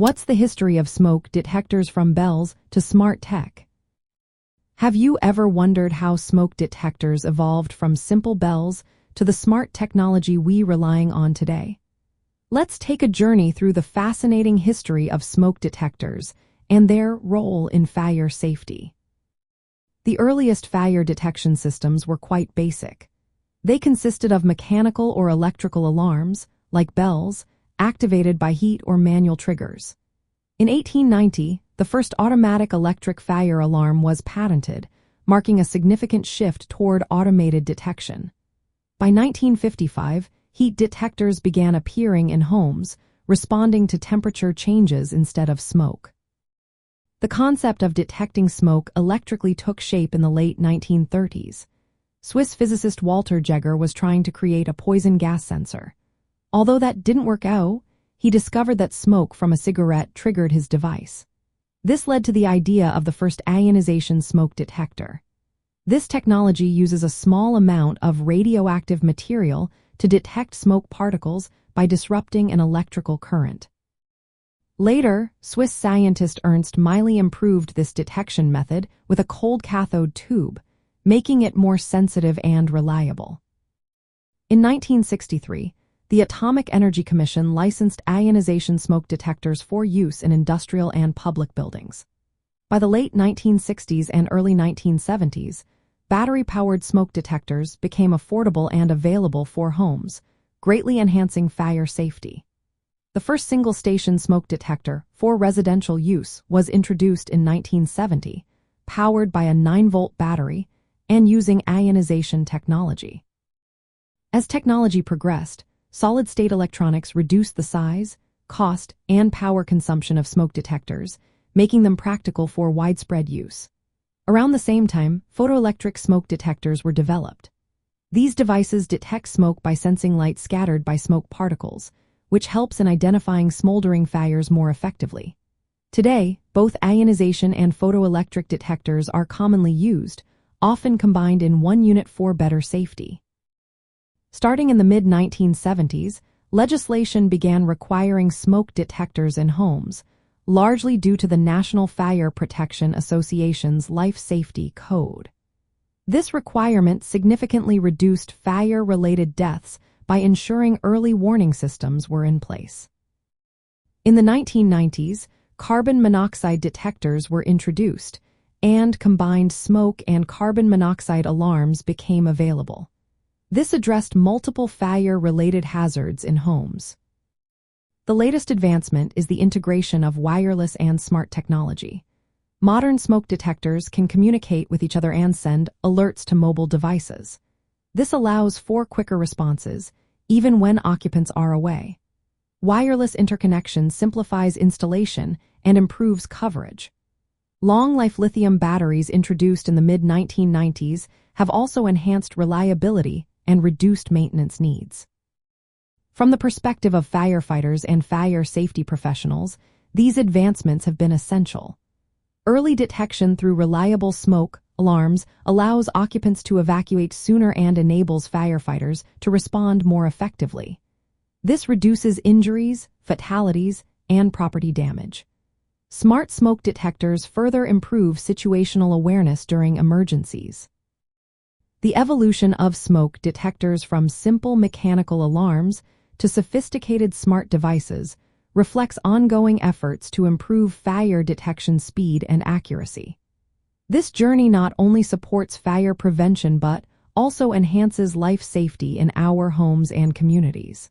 What's the history of smoke detectors from bells to smart tech? Have you ever wondered how smoke detectors evolved from simple bells to the smart technology we're relying on today? Let's take a journey through the fascinating history of smoke detectors and their role in fire safety. The earliest fire detection systems were quite basic. They consisted of mechanical or electrical alarms, like bells, activated by heat or manual triggers. In 1890, the first automatic electric fire alarm was patented, marking a significant shift toward automated detection. By 1955, heat detectors began appearing in homes, responding to temperature changes instead of smoke. The concept of detecting smoke electrically took shape in the late 1930s. Swiss physicist Walter Jaeger was trying to create a poison gas sensor. Although that didn't work out, he discovered that smoke from a cigarette triggered his device. This led to the idea of the first ionization smoke detector. This technology uses a small amount of radioactive material to detect smoke particles by disrupting an electrical current. Later, Swiss scientist Ernst Miley improved this detection method with a cold cathode tube, making it more sensitive and reliable. In 1963, the Atomic Energy Commission licensed ionization smoke detectors for use in industrial and public buildings. By the late 1960s and early 1970s, battery-powered smoke detectors became affordable and available for homes, greatly enhancing fire safety. The first single-station smoke detector for residential use was introduced in 1970, powered by a 9-volt battery and using ionization technology. As technology progressed, solid-state electronics reduced the size, cost, and power consumption of smoke detectors, making them practical for widespread use. Around the same time, photoelectric smoke detectors were developed. These devices detect smoke by sensing light scattered by smoke particles, which helps in identifying smoldering fires more effectively. Today, both ionization and photoelectric detectors are commonly used, often combined in one unit for better safety. Starting in the mid-1970s, legislation began requiring smoke detectors in homes, largely due to the National Fire Protection Association's Life Safety Code. This requirement significantly reduced fire-related deaths by ensuring early warning systems were in place. In the 1990s, carbon monoxide detectors were introduced, and combined smoke and carbon monoxide alarms became available. This addressed multiple fire-related hazards in homes. The latest advancement is the integration of wireless and smart technology. Modern smoke detectors can communicate with each other and send alerts to mobile devices. This allows for quicker responses, even when occupants are away. Wireless interconnection simplifies installation and improves coverage. Long-life lithium batteries introduced in the mid-1990s have also enhanced reliability and reduced maintenance needs. From the perspective of firefighters and fire safety professionals, these advancements have been essential. Early detection through reliable smoke alarms allows occupants to evacuate sooner and enables firefighters to respond more effectively. This reduces injuries, fatalities, and property damage. Smart smoke detectors further improve situational awareness during emergencies. The evolution of smoke detectors from simple mechanical alarms to sophisticated smart devices reflects ongoing efforts to improve fire detection speed and accuracy. This journey not only supports fire prevention but also enhances life safety in our homes and communities.